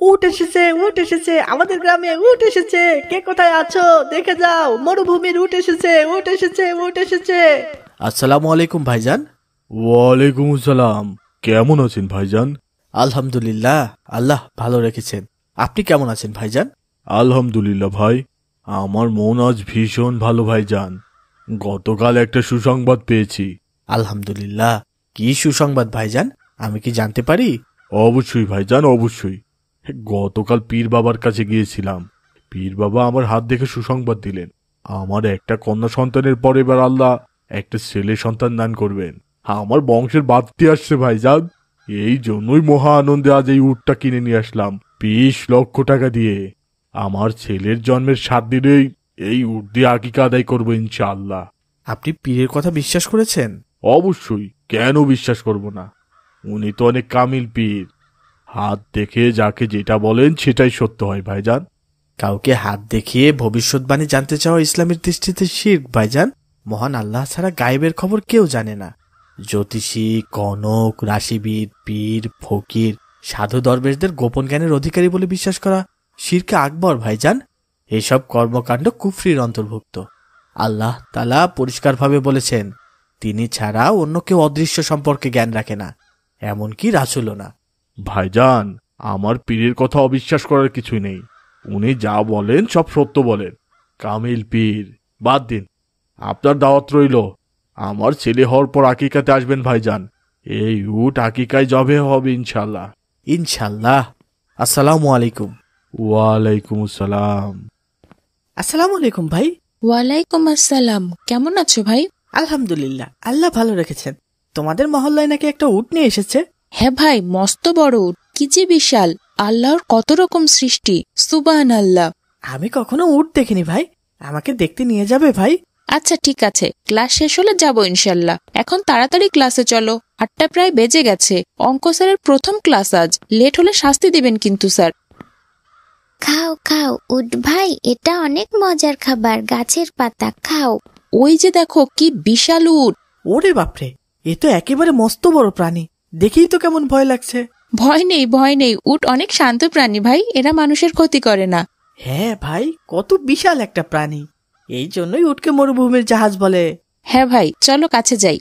উট এসেছে, উট এসেছে, আমাদের গ্রামে উট এসেছে। কে কোথায় আছো দেখে যাও, মরুভূমির উট এসেছে, উট এসেছে, উট এসেছে। আসসালামু আলাইকুম ভাইজান। ওয়ালাইকুম আসসালাম। কেমন আছেন ভাইজান? আলহামদুলিল্লাহ, আল্লাহ ভালো রেখেছেন। আপনি কেমন আছেন ভাইজান? আলহামদুলিল্লাহ ভাই, আমার মন আজ ভীষণ ভালো ভাইজান। গতকাল একটা সুসংবাদ পেয়েছি। আলহামদুলিল্লাহ। কি সুসংবাদ ভাইজান, আমি কি জানতে পারি? অবশ্যই ভাইজান, অবশ্যই। গতকাল পীর বাবার কাছে গিয়েছিলাম। পীর বাবা আমার হাত দেখে সুসংবাদ দিলেন। আমার একটা কন্যা সন্তানের পর এবার আল্লাহ একটা ছেলে সন্তান দান করবেন। আমার বংশের বাড়তি আসছে ভাইজান। এই জন্যই মহা আনন্দে আজ এই উটটা কিনে নিয়ে আসলাম 20 লক্ষ টাকা দিয়ে। আমার ছেলের জন্মের 7 দিনেই এই উট দিয়ে আকিকা আদায় করবো ইনশাআল্লাহ। আপনি পীরের কথা বিশ্বাস করেছেন? অবশ্যই, কেন বিশ্বাস করব না? উনি তো অনেক কামিল পীর। হাত দেখে যাকে যেটা বলেন সেটাই সত্য হয় ভাইজান। কাউকে হাত দেখিয়ে ভবিষ্যৎবাণী জানতে চাওয়া ইসলামের দৃষ্টিতে শিরক ভাইজান। মহান আল্লাহ ছাড়া গায়েবের খবর কেউ জানে না। জ্যোতিষী, কনক, রাশিবিদ, পীর, ফকির, সাধু দরবেশদের গোপন জ্ঞানের অধিকারী বলে বিশ্বাস করা শিরকে আকবর ভাইজান। এসব কর্মকাণ্ড কুফরির অন্তর্ভুক্ত। আল্লাহ তাআলা পরিষ্কারভাবে বলেছেন, তিনি ছাড়া অন্য কেউ অদৃশ্য সম্পর্কে জ্ঞান রাখে না, এমনকি রাসূলও না। ভাইজান, আমার পীরের কথা অবিশ্বাস করার কিছুই নেই। উনি যা বলেন সব সত্য বলেন। কামিল পীর। বাদ দিন, আপনার দাওয়াত রইল। আমার ছেলে হওয়ার পর আকিকাতে আসবেন ভাইজান। এই উট আকিকায় জবে হবে ইনশাল্লাহ। ইনশাল্লাহ। আসসালামু আলাইকুম। ওয়ালাইকুম আসসালাম। আসসালামু আলাইকুম ভাই। ওয়ালাইকুম আসসালাম। কেমন আছো ভাই? আলহামদুলিল্লাহ, আল্লাহ ভালো রেখেছেন। তোমাদের মহল্লায় নাকি একটা উট নিয়ে এসেছে? হ্যাঁ ভাই, মস্ত বড় উট, কি যে বিশাল। আল্লাহর কত রকম সৃষ্টি, সুবহানাল্লাহ। আমি কখনো উট দেখিনি ভাই, আমাকে দেখতে নিয়ে যাবে ভাই? আচ্ছা ঠিক আছে, ক্লাস শেষ হলে যাবো ইনশাল্লাহ। এখন তাড়াতাড়ি ক্লাসে চলো, 8টা প্রায় বেজে গেছে। অঙ্ক স্যারের প্রথম ক্লাস আজ, লেট হলে শাস্তি দিবেন কিন্তু স্যার। খাও খাও উট ভাই, এটা অনেক মজার খাবার, গাছের পাতা খাও। ওই যে দেখো কি বিশাল উট। ওরে বাপরে, এ তো একেবারে মস্ত বড় প্রাণী, দেখেই তো কেমন ভয় লাগছে। ভয় নেই ভয় নেই, উট অনেক শান্ত প্রাণী ভাই, এরা মানুষের ক্ষতি করে না। হ্যাঁ ভাই, কত বিশাল একটা প্রাণী, এই জন্যই উটকে মরুভূমির জাহাজ বলে। হ্যাঁ ভাই, চলো কাছে যাই।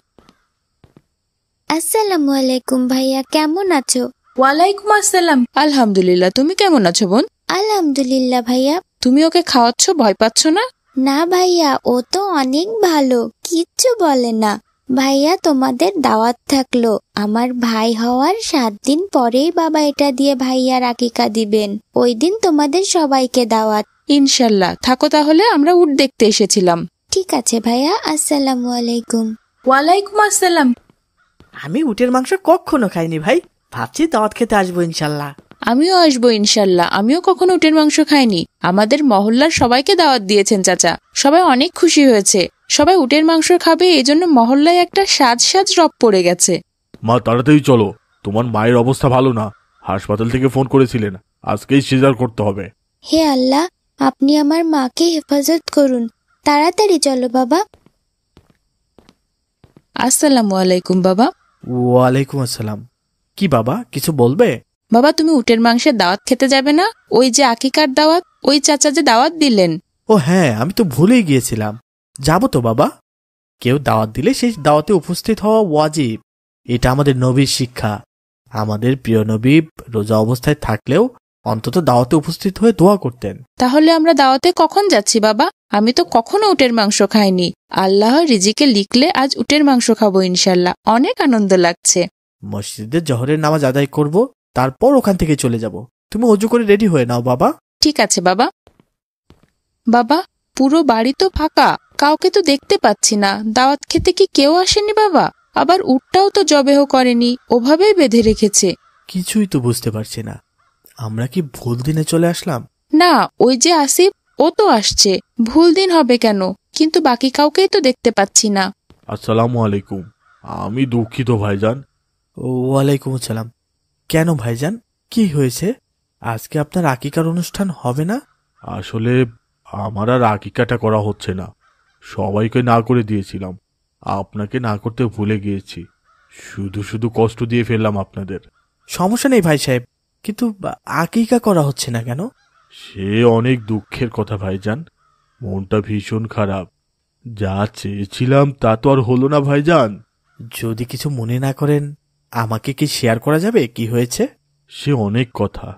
আসসালামু আলাইকুম ভাইয়া, কেমন আছো? ওয়ালাইকুম আসসালাম। আলহামদুলিল্লাহ, তুমি কেমন আছো বোন? আলহামদুলিল্লাহ ভাইয়া। তুমি ওকে খাওয়াচ্ছ, ভয় পাচ্ছ না? না ভাইয়া, ও তো অনেক ভালো, কিচ্ছু বলে না। ভাইয়া তোমাদের দাওয়াত থাকলো, আমার ভাই হওয়ার 7 দিন পরেই বাবা এটা দিয়ে ভাইয়ার আকিকা দিবেন। ওই দিন তোমাদের সবাইকে দাওয়াত। ইনশাল্লাহ, থাকো তাহলে, আমরা উট দেখতে এসেছিলাম। ঠিক আছে ভাইয়া, আসসালামু আলাইকুম। ওয়ালাইকুম আসসালাম। আমি উটের মাংস কখনো খাইনি ভাই, ভাবছি দাওয়াত খেতে আসবো ইনশাল্লাহ। আমিও আসবো ইনশাল্লাহ, আমিও কখনো উটের মাংস খাইনি। আমাদের মহল্লার সবাইকে দাওয়াত দিয়েছেন চাচা, সবাই অনেক খুশি হয়েছে। সবাই উটের মাংস খাবে, এই জন্য মহল্লায় একটা সাজ সাজ রব পড়ে গেছে। মা তাড়াতাড়ি চলো, তোমার মায়ের অবস্থা ভালো না। হাসপাতাল থেকে ফোন করেছিলেন, আজকেই সিজার করতে হবে। হে আল্লাহ, আপনি আমার মাকে হেফাজত করুন। তাড়াতাড়ি চলো বাবা। আসসালামু আলাইকুম বাবা। ওয়ালাইকুম আসসালাম। কি বাবা, কিছু বলবে? বাবা, তুমি উটের মাংসের দাওয়াত খেতে যাবে না? ওই যে আকিকার দাওয়াত, ওই চাচা যে দাওয়াত দিলেন। ও হ্যাঁ, আমি তো ভুলেই গিয়েছিলাম। যাব তো বাবা। কেউ দাওয়াত দিলে সেই দাওয়াতে উপস্থিত হওয়া ওয়াজিব, এটা আমাদের নবীর শিক্ষা। আমাদের প্রিয় নবী রোজা অবস্থায় থাকলেও অন্তত দাওয়াতে উপস্থিত হয়ে দোয়া করতেন। তাহলে আমরা দাওয়াতে কখন যাচ্ছি বাবা? আমি তো কখনো উটের মাংস খাইনি। আল্লাহ রিজিকে লিখলে আজ উটের মাংস খাবো ইনশাল্লাহ, অনেক আনন্দ লাগছে। মসজিদে জহরের নামাজ আদায় করব, তারপর ওখান থেকে চলে যাব। তুমি অজু করে রেডি হয়ে নাও বাবা। ঠিক আছে বাবা। বাবা, পুরো বাড়ি তো ফাঁকা, কাউকে তো দেখতে পাচ্ছি না। দাওয়াত খেতে কি কেউ আসেনি বাবা? আবার উটটাও তো জবেহ করেনি, ওভাবেই বেঁধে রেখেছে। কিছুই তো বুঝতে পারছি না, আমরা কি ভুল দিনে চলে আসলাম? না, ওই যে আসিফ, ও তো আসছে। ভুল দিন হবে কেন? কিন্তু বাকি কাউকেই তো দেখতে পাচ্ছি না। আসসালামু আলাইকুম। আমি দুঃখিত ভাইজান। ওয়ালাইকুম আসসালাম। কেন ভাইজান, কি হয়েছে? আজকে আপনার আকিকার অনুষ্ঠান হবে না? আসলে আমার আর আকিকাটা করা হচ্ছে না। সবাইকে না করে দিয়েছিলাম, আপনাকে না করতে ভুলে গিয়েছি। শুধু শুধু কষ্ট দিয়ে ফেললাম আপনাদের। সমস্যা নেই ভাই সাহেব, কিন্তু আকিকা করা হচ্ছে না কেন? সে অনেক দুঃখের কথা ভাইজান, মনটা ভীষণ খারাপ। যা চেয়েছিলাম তা তো আর হলো না ভাইজান। যদি কিছু মনে না করেন আমাকে কি শেয়ার করা যাবে কি হয়েছে? সে অনেক কথা।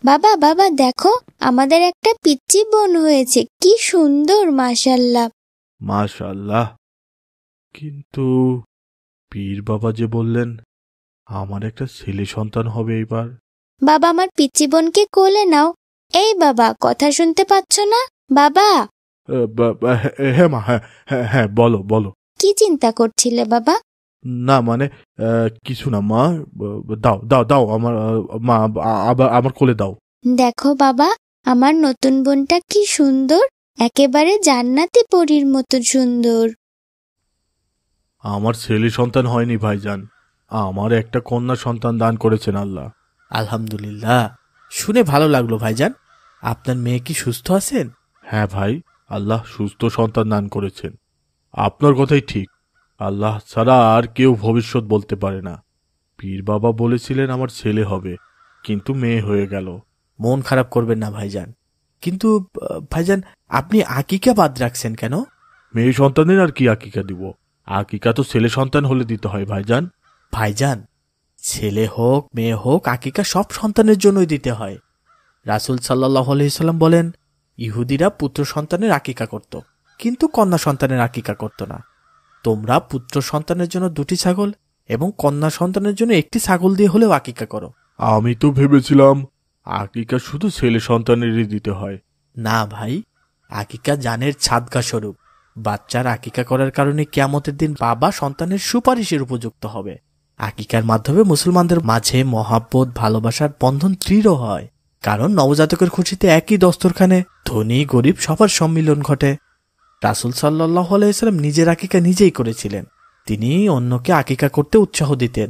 বাবা বাবা দেখো, আমাদের একটা পিচ্চি বোন হয়েছে, কি সুন্দর, মাশাল্লাহ। মাশাআল্লাহ। কিন্তু পীর বাবা যে বললেন আমার একটা ছেলে সন্তান হবে এবার। বাবা, আমার পিচ্চি বোনকে কোলে নাও। এই বাবা, কথা শুনতে পাচ্ছ না বাবা? হ্যাঁ মা, হ্যাঁ হ্যাঁ হ্যাঁ, বলো বলো। কি চিন্তা করছিলে বাবা? না মানে কিছু না মা, দাও দাও দাও আমার মা, আবার আমার কোলে দাও। দেখো বাবা, আমার নতুন বোনটা কি সুন্দর, একেবারে জান্নাতি পরীর মতো সুন্দর। আমার ছেলে সন্তান হয়নি ভাইজান, আমার একটা কন্যা সন্তান দান করেছেন আল্লাহ। আলহামদুলিল্লাহ, শুনে ভালো লাগলো ভাইজান। আপনার মেয়ে কি সুস্থ আছেন? হ্যাঁ ভাই, আল্লাহ সুস্থ সন্তান দান করেছেন। আপনার কথাই ঠিক, আল্লাহ ছাড়া আর কেউ ভবিষ্যৎ বলতে পারে না। পীর বাবা বলেছিলেন আমার ছেলে হবে, কিন্তু মেয়ে হয়ে গেল। মন খারাপ করবেন না ভাইজান। কিন্তু ভাইজান, আপনি আকিকা বাদ রাখছেন কেন? মেয়ে সন্তানের আর কি আকিকা দিব? আকিকা তো ছেলে সন্তান হলে দিতে হয় ভাইজান। ভাইজান, ছেলে হোক মেয়ে হোক আকিকা সব সন্তানের জন্যই দিতে হয়। রাসূল সাল্লাল্লাহু আলাইহি সাল্লাম বলেন, ইহুদিরা পুত্র সন্তানের আকিকা করত, কিন্তু কন্যা সন্তানের আকিকা করত না। তোমরা পুত্র সন্তানের জন্য 2টি ছাগল এবং কন্যা সন্তানের জন্য 1টি ছাগল দিয়ে হলেও আকিকা করো। আমি তো ভেবেছিলাম আকিকা শুধু ছেলে সন্তানেরই দিতে হয়। না ভাই, আকিকা জানের ছাদকা স্বরূপ। বাচ্চার আকিকা করার কারণে কিয়ামতের দিন বাবা সন্তানের সুপারিশের উপযুক্ত হবে। আকিকার মাধ্যমে মুসলমানদের মাঝে মহাব্বত ভালোবাসার বন্ধন দৃঢ় হয়, কারণ নবজাতকের খুশিতে একই দস্তরখানে ধনী গরিব সবার সম্মিলন ঘটে। রাসূল সাল্লাল্লাহু আলাইহি সাল্লাম নিজের আকিকা নিজেই করেছিলেন। তিনি অন্যকে আকিকা করতে উৎসাহ দিতেন।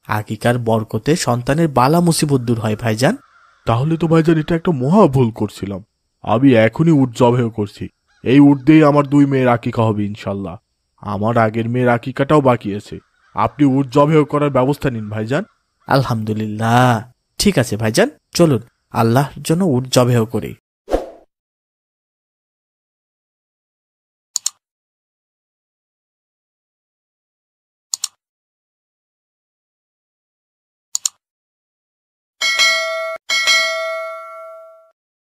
আকিকার বরকতে সন্তানের বালা মুসিবত দূর হয় ভাইজান। তাহলে তো ভাইজান এটা একটা মহা ভুল করছিলাম। আমি এখনই উট জবাই করছি। এই উট দিয়েই আমার 2 মেয়ের আকিকা হবে ইনশাল্লাহ। আমার আগের মেয়ের আকিকাটাও বাকি আছে। আপনি উট জবাই করার ব্যবস্থা নিন ভাইজান। আলহামদুলিল্লাহ, ঠিক আছে ভাইজান, চলুন আল্লাহর জন্য উট জবাই করি।